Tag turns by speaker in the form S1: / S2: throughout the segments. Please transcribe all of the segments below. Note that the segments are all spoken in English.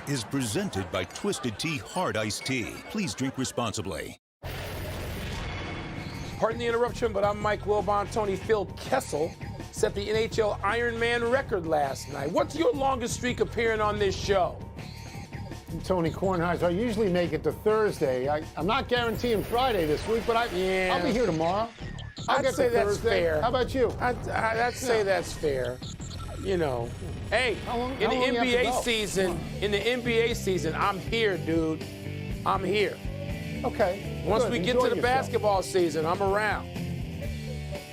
S1: is presented by Twisted Tea Hard Iced Tea. Please drink responsibly.
S2: Pardon the interruption, but I'm Mike Wilbon. Tony Phil Kessel set the NHL Ironman record last night. What's your longest streak appearing on this show?
S3: I'm Tony Kornheiser. I usually make it to Thursday. I'm not guaranteeing Friday this week, but I'll be here tomorrow.
S2: I'd say that's fair.
S3: How about you?
S2: I'd say that's fair. You know, hey, in the NBA season, I'm here, dude. I'm here.
S3: Okay.
S2: Once we get to the basketball season, I'm around.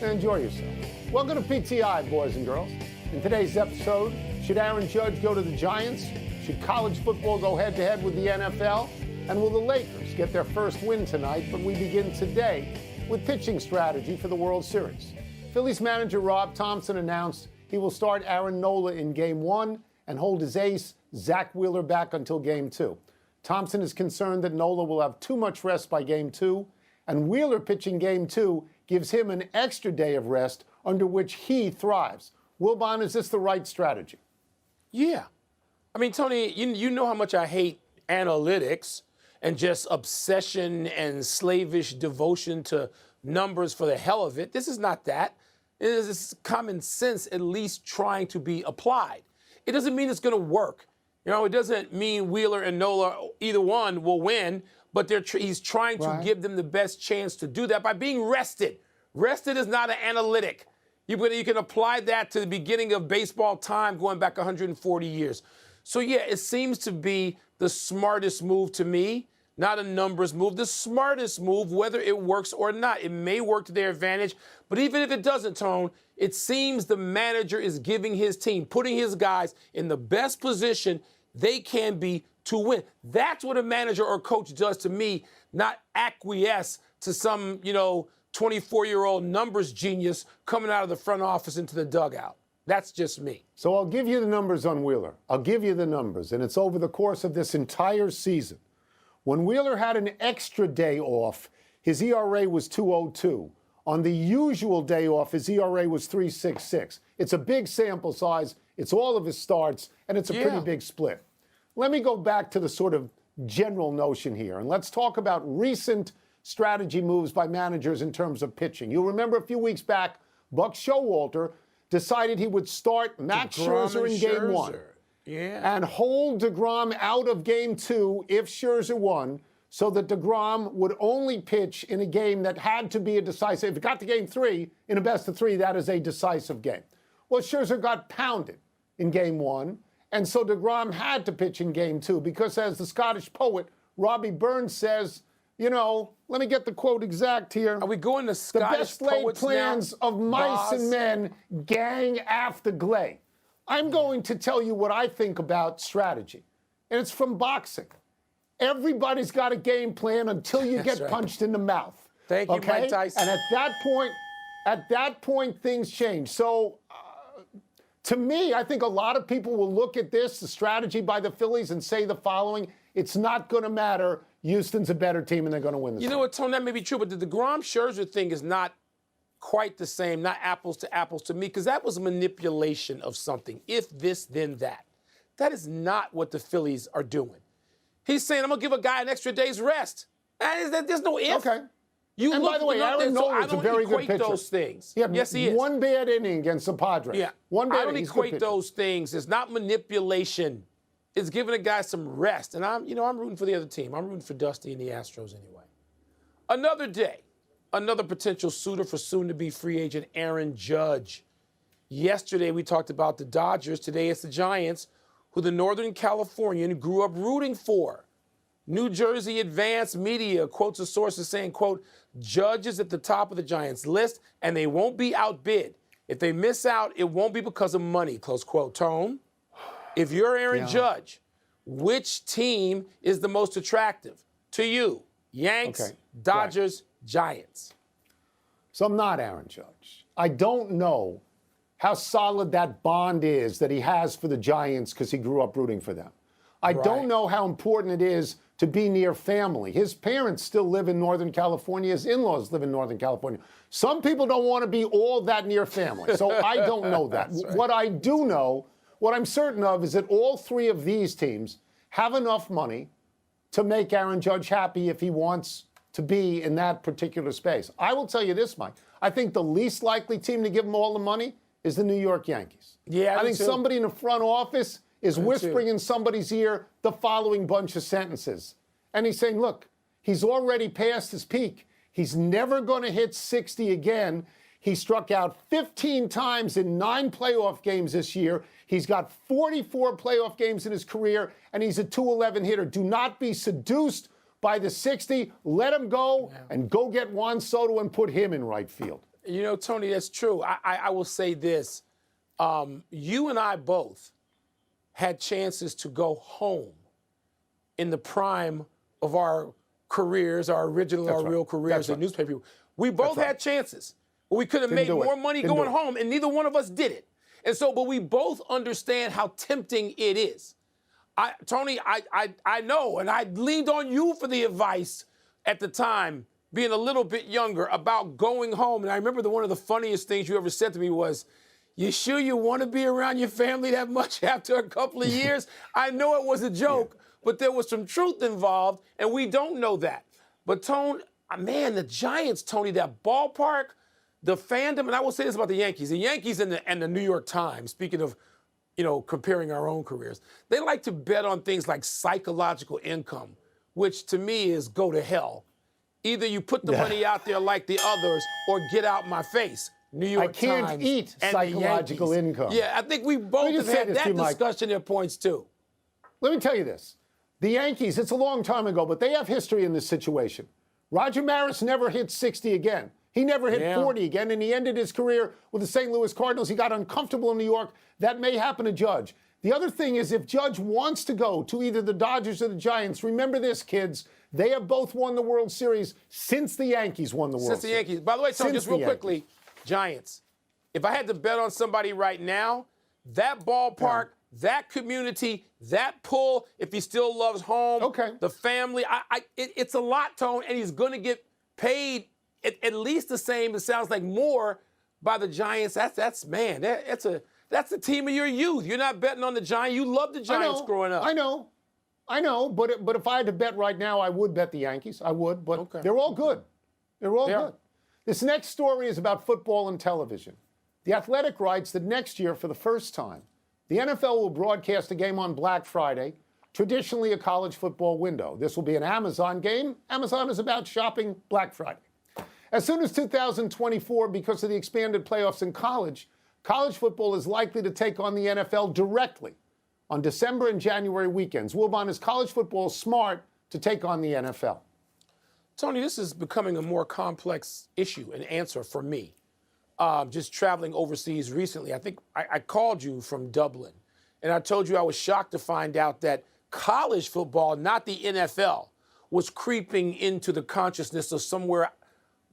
S3: Enjoy yourself. Welcome to PTI, boys and girls. In today's episode, should Aaron Judge go to the Giants? Should college football go head-to-head with the NFL? And will the Lakers get their first win tonight? But we begin today with pitching strategy for the World Series. Phillies manager Rob Thompson announced he will start Aaron Nola in Game 1 and hold his ace, Zach Wheeler, back until Game 2. Thompson is concerned that Nola will have too much rest by Game 2, and Wheeler pitching Game 2 gives him an extra day of rest under which he thrives. Wilbon, is this the right strategy?
S2: Yeah. I mean, Tony, you know how much I hate analytics and just obsession and slavish devotion to numbers for the hell of it. This is not that. It is common sense, at least trying to be applied. It doesn't mean it's going to work. You know, it doesn't mean Wheeler and Nola, either one, will win, but he's trying to give them the best chance to do that by being rested. Rested is not an analytic. You can apply that to the beginning of baseball time going back 140 years. So, yeah, it seems to be the smartest move to me, not a numbers move, the smartest move, whether it works or not. It may work to their advantage, but even if it doesn't, Tone, it seems the manager is giving his team, putting his guys in the best position they can be to win. That's what a manager or coach does to me, not acquiesce to some, 24-year-old numbers genius coming out of the front office into the dugout. That's just me.
S3: So I'll give you the numbers on Wheeler. I'll give you the numbers, and it's over the course of this entire season. When Wheeler had an extra day off, his ERA was 2.02. On the usual day off, his ERA was 3.66. It's a big sample size. It's all of his starts, and it's a pretty big split. Let me go back to the sort of general notion here, and let's talk about recent strategy moves by managers in terms of pitching. You'll remember a few weeks back, Buck Showalter decided he would start Max Scherzer in Game 1 and hold DeGrom out of Game 2 if Scherzer won, so that DeGrom would only pitch in a game that had to be a decisive. If it got to Game 3 in a best-of-3, that is a decisive game. Well, Scherzer got pounded in Game 1, and so DeGrom had to pitch in Game 2 because, as the Scottish poet Robbie Burns says, let me get the quote exact here.
S2: Are we going to Scottish poets now?
S3: The best laid plans of mice and men gang after glay. I'm going to tell you what I think about strategy, and it's from boxing. Everybody's got a game plan until you get punched in the mouth.
S2: Thank you, Mike Tyson.
S3: And at that point, things change. So, to me, I think a lot of people will look at this, the strategy by the Phillies, and say the following: it's not going to matter. Houston's a better team, and they're going to win the series.
S2: You know what, Tone, that may be true, but the DeGrom-Scherzer thing is not quite the same, not apples to me, because that was manipulation of something. If this, then that. That is not what the Phillies are doing. He's saying, I'm going to give a guy an extra day's rest. There's no if.
S3: Okay.
S2: And
S3: by the way, Aaron Nola is a very good pitcher.
S2: Those things.
S3: Yeah,
S2: yes, he is.
S3: One bad inning against the Padres.
S2: Yeah. I don't equate those things. It's not manipulation. It's giving a guy some rest. And I'm rooting for the other team. I'm rooting for Dusty and the Astros anyway. Another day, another potential suitor for soon-to-be free agent Aaron Judge. Yesterday, we talked about the Dodgers. Today, it's the Giants, who the Northern Californian grew up rooting for. New Jersey Advanced Media quotes a source as saying, quote, Judge is at the top of the Giants list, and they won't be outbid. If they miss out, it won't be because of money, close quote. Tone, if you're Aaron Judge, which team is the most attractive to you? Yanks, Dodgers, Giants.
S3: So I'm not Aaron Judge. I don't know how solid that bond is that he has for the Giants because he grew up rooting for them. I don't know how important it is to be near family. His parents still live in Northern California. His in-laws live in Northern California. Some people don't want to be all that near family, so I don't know that. What I do know, what I'm certain of, is that all three of these teams have enough money to make Aaron Judge happy if he wants to be in that particular space. I will tell you this, Mike. I think the least likely team to give him all the money is the New York Yankees.
S2: Yeah,
S3: I think somebody in the front office is whispering in somebody's ear the following bunch of sentences. And he's saying, look, he's already past his peak. He's never going to hit 60 again. He struck out 15 times in 9 playoff games this year. He's got 44 playoff games in his career, and he's a .211 hitter. Do not be seduced by the 60. Let him go and go get Juan Soto and put him in right field.
S2: You know, Tony, that's true. I will say this. You and I both had chances to go home in the prime of our careers, our original, our real careers as newspaper people. We both had chances. But we could have made more money going home, and neither one of us did it. And so, but we both understand how tempting it is. Tony, I know, and I leaned on you for the advice at the time, being a little bit younger, about going home. And I remember one of the funniest things you ever said to me was, you sure you want to be around your family that much after a couple of years? I know it was a joke, but there was some truth involved, and we don't know that. But, Tone, man, the Giants, Tony, that ballpark, the fandom, and I will say this about the Yankees. The Yankees and the New York Times, speaking of, you know, comparing our own careers, they like to bet on things like psychological income, which to me is go to hell. Either you put the money out there like the others or get out my face. New York Times.
S3: I can't eat psychological income.
S2: Yeah, I think we both have had that discussion at points too.
S3: Let me tell you this. The Yankees, it's a long time ago, but they have history in this situation. Roger Maris never hit 60 again. He never hit 40 again, and he ended his career with the St. Louis Cardinals. He got uncomfortable in New York. That may happen to Judge. The other thing is, if Judge wants to go to either the Dodgers or the Giants, remember this, kids. They have both won the World Series since the Yankees won the World Series.
S2: Since the Yankees. By the way, Tony, just real quickly, Giants. If I had to bet on somebody right now, that ballpark, that community, that pull, if he still loves home, the family, it's a lot, Tone, and he's going to get paid at least the same, it sounds like more, by the Giants. That's the team of your youth. You're not betting on the Giants. You loved the Giants growing up.
S3: I know, but if I had to bet right now, I would bet the Yankees. I would, but they're all good. They're all good. This next story is about football and television. The Athletic writes that next year, for the first time, the NFL will broadcast a game on Black Friday, traditionally a college football window. This will be an Amazon game. Amazon is about shopping Black Friday. As soon as 2024, because of the expanded playoffs in college football is likely to take on the NFL directly on December and January weekends. Wilbon, is college football smart to take on the NFL?
S2: Tony, this is becoming a more complex issue and answer for me. Just traveling overseas recently, I think I called you from Dublin, and I told you I was shocked to find out that college football, not the NFL, was creeping into the consciousness of somewhere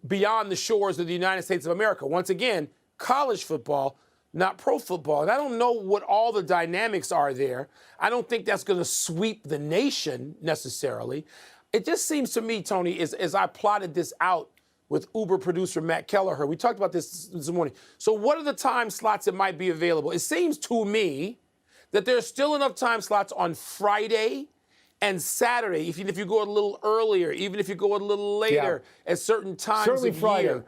S2: beyond the shores of the United States of America. Once again, college football, not pro football. And I don't know what all the dynamics are there. I don't think that's going to sweep the nation necessarily. It just seems to me, Tony, as I plotted this out with Uber producer Matt Kelleher, we talked about this morning. So what are the time slots that might be available? It seems to me that there's still enough time slots on Friday and Saturday, even if you go a little earlier, even if you go a little later at certain times
S3: Certainly
S2: of
S3: Friday.
S2: year.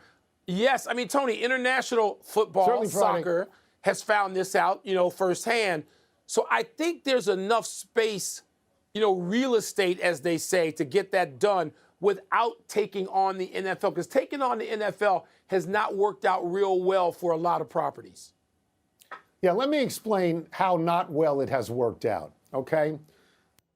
S2: Yes, I mean, Tony, international football, soccer has found this out, firsthand. So I think there's enough space, real estate, as they say, to get that done without taking on the NFL. Because taking on the NFL has not worked out real well for a lot of properties.
S3: Yeah, let me explain how not well it has worked out, okay?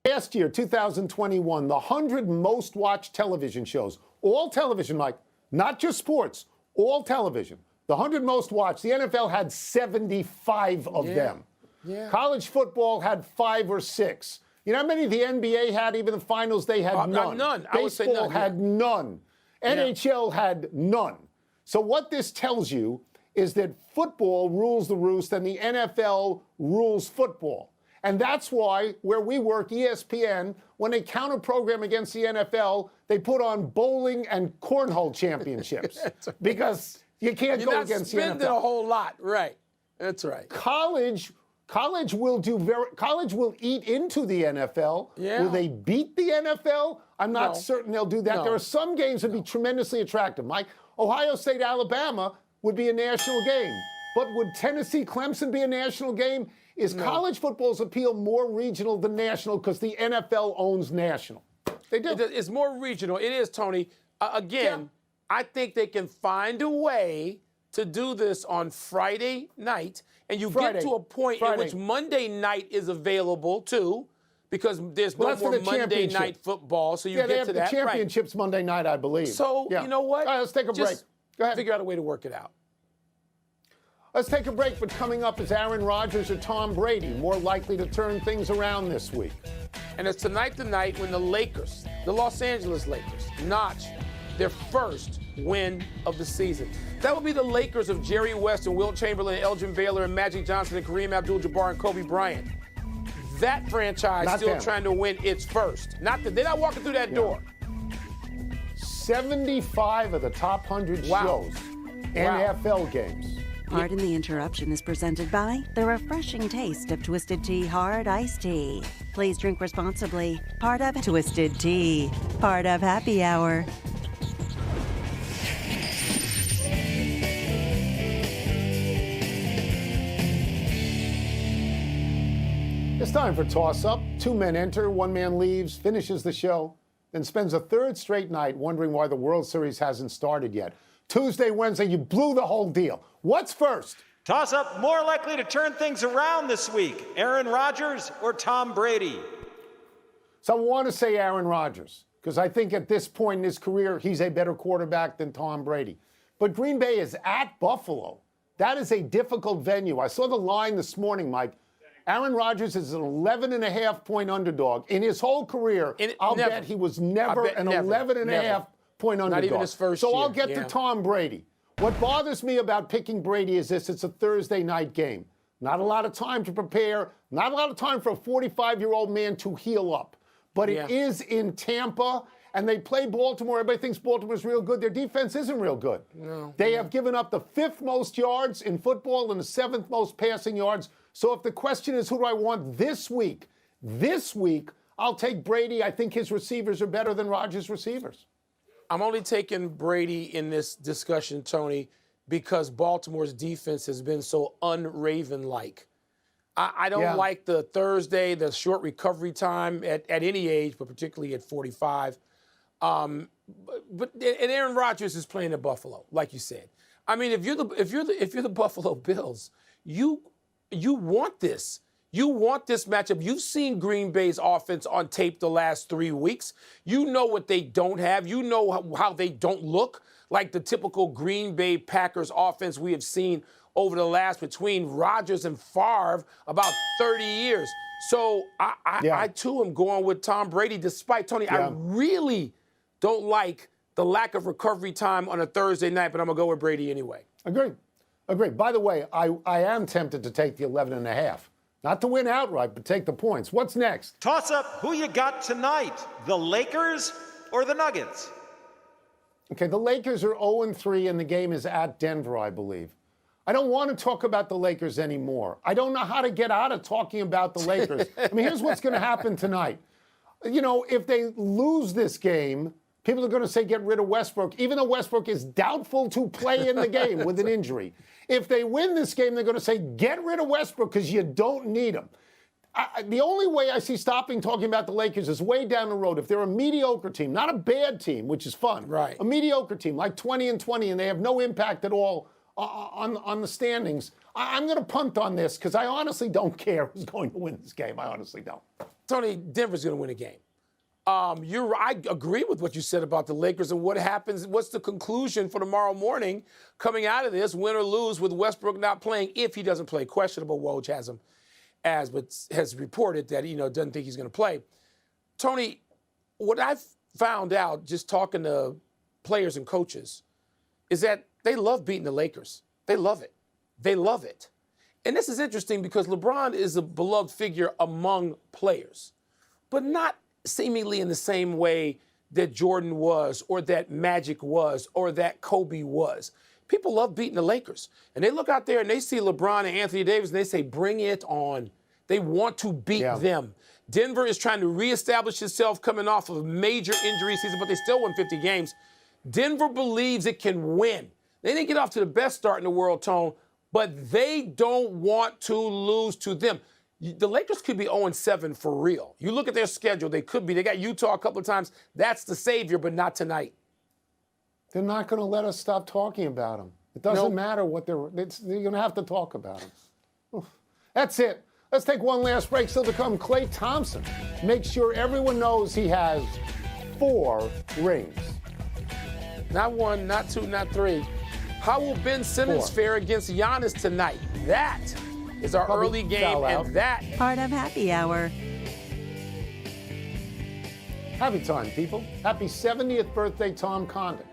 S3: Last year, 2021, the 100 most watched television shows, all television, Mike, not just sports, all television. The 100 most watched, the NFL had 75 of them. Yeah. College football had 5 or 6. You know how many the NBA had? Even the finals, they had none.
S2: None.
S3: Baseball
S2: I would say none.
S3: had none. NHL had none. So what this tells you is that football rules the roost and the NFL rules football. And that's why, where we work, ESPN, when they counter program against the NFL, they put on bowling and cornhole championships. Because you can't go against the NFL.
S2: You're not spending a whole lot. Right. That's right.
S3: College College will eat into the NFL.
S2: Yeah.
S3: Will they beat the NFL? I'm not certain they'll do that.
S2: No.
S3: There are some games that would be tremendously attractive. Mike, Ohio State, Alabama would be a national game. But would Tennessee, Clemson be a national game? Is college football's appeal more regional than national because the NFL owns national? They do.
S2: It's more regional. It is, Tony. Again, I think they can find a way to do this on Friday night, and you get to a point in which Monday night is available too, because there's no more Monday night football. So you get to that.
S3: The championships Monday night, I believe.
S2: So you know what?
S3: All right, let's take a break. Go ahead.
S2: Figure out a way to work it out.
S3: Let's take a break, but coming up is Aaron Rodgers or Tom Brady, more likely to turn things around this week.
S2: And it's tonight the night when the Lakers, the Los Angeles Lakers, notch their first win of the season. That would be the Lakers of Jerry West and Wilt Chamberlain, Elgin Baylor, and Magic Johnson, and Kareem Abdul-Jabbar, and Kobe Bryant. That franchise still trying to win its first. They're not walking through that door.
S3: 75 of the top 100 shows, NFL games.
S4: Pardon the Interruption is presented by the refreshing taste of Twisted Tea Hard Iced Tea. Please drink responsibly. Part of Twisted Tea. Part of Happy Hour.
S3: It's time for toss-up. Two men enter, one man leaves, finishes the show, then spends a third straight night wondering why the World Series hasn't started yet. Tuesday, Wednesday, you blew the whole deal. What's first?
S5: Toss-up more likely to turn things around this week, Aaron Rodgers or Tom Brady?
S3: So I want to say Aaron Rodgers, because I think at this point in his career, he's a better quarterback than Tom Brady. But Green Bay is at Buffalo. That is a difficult venue. I saw the line this morning, Mike. Aaron Rodgers is an 11.5-point underdog. In his whole career, I'll bet he was never an 11.5-point underdog.
S2: Not even his first
S3: year.
S2: So
S3: I'll get to Tom Brady. What bothers me about picking Brady is this: it's a Thursday night game. Not a lot of time to prepare, not a lot of time for a 45-year-old man to heal up. But it is in Tampa, and they play Baltimore. Everybody thinks Baltimore's real good. Their defense isn't real good. They have given up the 5th most yards in football and the 7th most passing yards. So if the question is who do I want this week, I'll take Brady. I think his receivers are better than Rodgers' receivers.
S2: I'm only taking Brady in this discussion, Tony, because Baltimore's defense has been so un-Raven-like. I don't like the Thursday, the short recovery time at any age, but particularly at 45. And Aaron Rodgers is playing at Buffalo, like you said. I mean, if you're the Buffalo Bills, you want this. You want this matchup. You've seen Green Bay's offense on tape the last 3 weeks. You know what they don't have. You know how they don't look like the typical Green Bay Packers offense we have seen over the last, between Rodgers and Favre, about 30 years. So I too am going with Tom Brady, despite, Tony, I really don't like the lack of recovery time on a Thursday night, but I'm going to go with Brady anyway.
S3: Agreed. By the way, I am tempted to take the 11.5. Not to win outright, but take the points. What's next?
S5: Toss up who you got tonight, the Lakers or the Nuggets?
S3: Okay, the Lakers are 0-3, and the game is at Denver, I believe. I don't want to talk about the Lakers anymore. I don't know how to get out of talking about the Lakers. I mean, here's what's going to happen tonight. You know, if they lose this game, people are going to say get rid of Westbrook, even though Westbrook is doubtful to play in the game with an injury. If they win this game, they're going to say get rid of Westbrook because you don't need him. The only way I see stopping talking about the Lakers is way down the road. If they're a mediocre team, not a bad team, which is fun,
S2: right?
S3: A mediocre team, like 20-20, and they have no impact at all on the standings, I'm going to punt on this because I honestly don't care who's going to win this game. I honestly don't.
S2: Tony, Denver's going to win a game. I agree with what you said about the Lakers and what happens. What's the conclusion for tomorrow morning coming out of this, win or lose, with Westbrook not playing if he doesn't play? Questionable. Woj has him but has reported that doesn't think he's going to play. Tony, what I've found out just talking to players and coaches is that they love beating the Lakers. They love it. They love it. And this is interesting because LeBron is a beloved figure among players, but not seemingly in the same way that Jordan was, or that Magic was, or that Kobe was. People love beating the Lakers. And they look out there and they see LeBron and Anthony Davis and they say, bring it on. They want to beat them. Denver is trying to reestablish itself coming off of a major injury season, but they still won 50 games. Denver believes it can win. They didn't get off to the best start in the world, Tone, but they don't want to lose to them. The Lakers could be 0-7 for real. You look at their schedule, they could be. They got Utah a couple of times. That's the savior, but not tonight.
S3: They're not going to let us stop talking about them. It doesn't matter what they're going to have to talk about them. That's it. Let's take one last break. Still to come, Klay Thompson. Make sure everyone knows he has 4 rings.
S2: Not 1, not 2, not 3. How will Ben Simmons fare against Giannis tonight? That is our early game, and that
S4: Part of Happy Hour.
S3: Happy time, people. Happy 70th birthday, Tom Condon.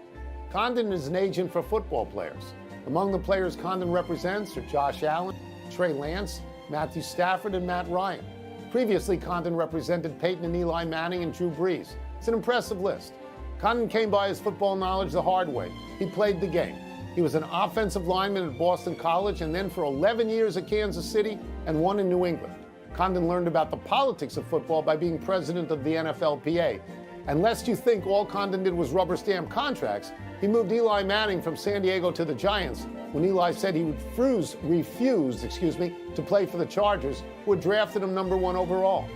S3: Condon is an agent for football players. Among the players Condon represents are Josh Allen, Trey Lance, Matthew Stafford, and Matt Ryan. Previously, Condon represented Peyton and Eli Manning and Drew Brees. It's an impressive list. Condon came by his football knowledge the hard way. He played the game. He was an offensive lineman at Boston College and then for 11 years at Kansas City and 1 in New England. Condon learned about the politics of football by being president of the NFLPA. And lest you think all Condon did was rubber stamp contracts, he moved Eli Manning from San Diego to the Giants when Eli said he would refuse to play for the Chargers, who had drafted him #1 overall.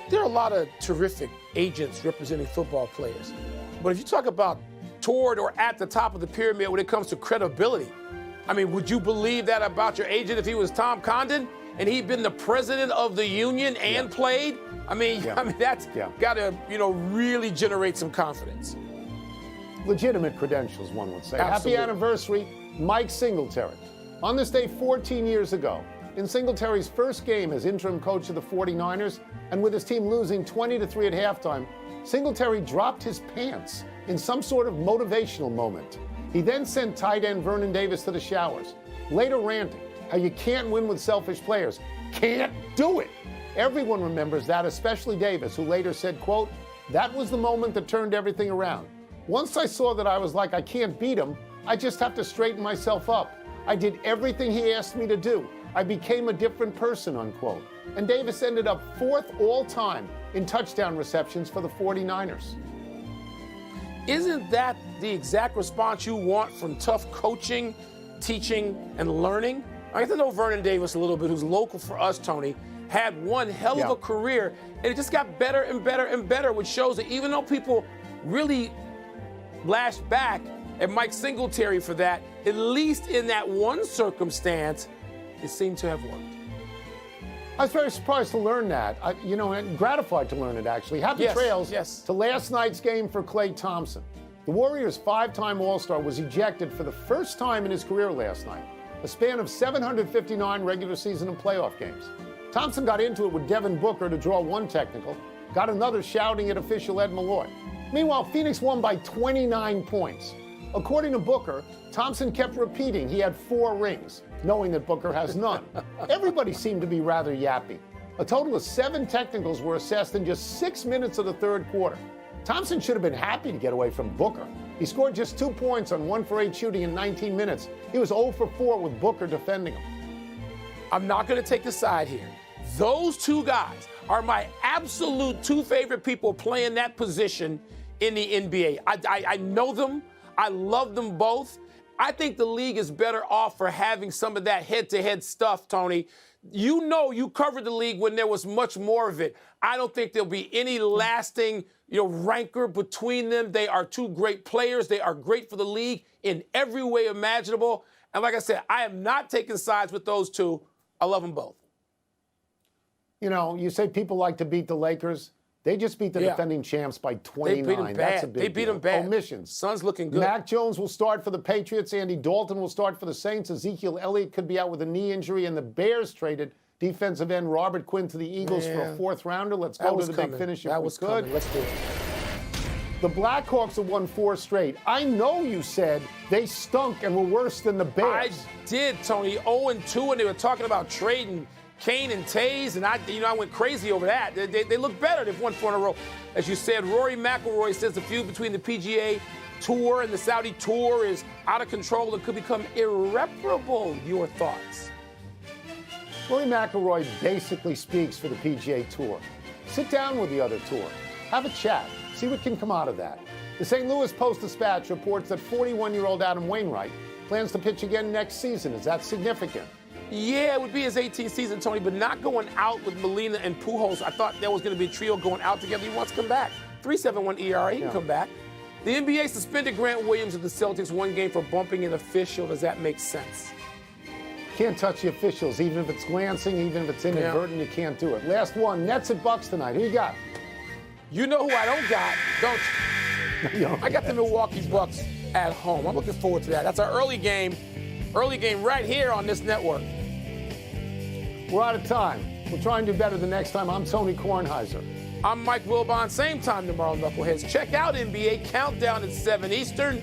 S2: there are a lot of terrific agents representing football players. But if you talk about toward or at the top of the pyramid when it comes to credibility, I mean, would you believe that about your agent if he was Tom Condon and he'd been the president of the union and played? I mean, that's got to, really generate some confidence.
S3: Legitimate credentials, one would say.
S2: Absolutely.
S3: Happy anniversary, Mike Singletary. On this day 14 years ago, in Singletary's first game as interim coach of the 49ers, and with his team losing 20-3 at halftime, Singletary dropped his pants in some sort of motivational moment. He then sent tight end Vernon Davis to the showers, later ranting how you can't win with selfish players. Can't do it. Everyone remembers that, especially Davis, who later said, quote, "That was the moment that turned everything around. Once I saw that I was like, I can't beat him, I just have to straighten myself up. I did everything he asked me to do. I became a different person," unquote. And Davis ended up 4th all-time in touchdown receptions for the 49ers.
S2: Isn't that the exact response you want from tough coaching, teaching, and learning? I get to know Vernon Davis a little bit, who's local for us, Tony, had one hell of a career, and it just got better and better and better, which shows that even though people really lashed back at Mike Singletary for that, at least in that one circumstance, it seemed to have worked.
S3: I was very surprised to learn that, and gratified to learn it, actually. Happy trails to last night's game for Klay Thompson. The Warriors' 5-time All-Star was ejected for the first time in his career last night, a span of 759 regular season and playoff games. Thompson got into it with Devin Booker to draw one technical, got another shouting at official Ed Malloy. Meanwhile, Phoenix won by 29 points. According to Booker, Thompson kept repeating he had 4 rings, knowing that Booker has none. Everybody seemed to be rather yappy. A total of 7 technicals were assessed in just 6 minutes of the third quarter. Thompson should have been happy to get away from Booker. He scored just 2 points on 1 for 8 shooting in 19 minutes. He was 0 for 4 with Booker defending him.
S2: I'm not going to take a side here. Those 2 guys are my absolute 2 favorite people playing that position in the NBA. I know them. I love them both. I think the league is better off for having some of that head-to-head stuff, Tony. You covered the league when there was much more of it. I don't think there'll be any lasting, rancor between them. They are 2 great players. They are great for the league in every way imaginable. And like I said, I am not taking sides with those 2. I love them both.
S3: You say people like to beat the Lakers. They just beat the defending champs by 29.
S2: They beat them bad.
S3: That's a big
S2: They beat them bad.
S3: Omissions.
S2: Suns looking good.
S3: Mac Jones will start for the Patriots. Andy Dalton will start for the Saints. Ezekiel Elliott could be out with a knee injury. And the Bears traded defensive end Robert Quinn to the Eagles for a 4th rounder. Let's go to the big finish if we could.
S2: Let's do it.
S3: The Blackhawks have won 4 straight. I know you said they stunk and were worse than the Bears.
S2: I did, Tony. 0-2, and they were talking about trading Kane and Tays, and I went crazy over that. They look better. They've won 4 in a row. As you said, Rory McIlroy says the feud between the PGA tour and the Saudi tour is out of control and could become irreparable. Your thoughts?
S3: Rory McIlroy basically speaks for the PGA Tour. Sit down with the other tour. Have a chat. See what can come out of that. The St. Louis Post-Dispatch reports that 41-year-old Adam Wainwright plans to pitch again next season. Is that significant?
S2: Yeah, it would be his 18th season, Tony, but not going out with Molina and Pujols. I thought there was going to be a trio going out together. He wants to come back. 3.71 ERA, he can come back. The NBA suspended Grant Williams of the Celtics 1 game for bumping an official. Does that make sense?
S3: Can't touch the officials, even if it's glancing, even if it's inadvertent, you can't do it. Last one, Nets at Bucks tonight. Who you got?
S2: You know who I don't got, don't you? I got the Milwaukee Bucks at home. I'm looking forward to that. That's our early game right here on this network.
S3: We're out of time. We'll try and do better the next time. I'm Tony Kornheiser.
S2: I'm Mike Wilbon. Same time tomorrow, Knuckleheads. Check out NBA Countdown at 7 Eastern.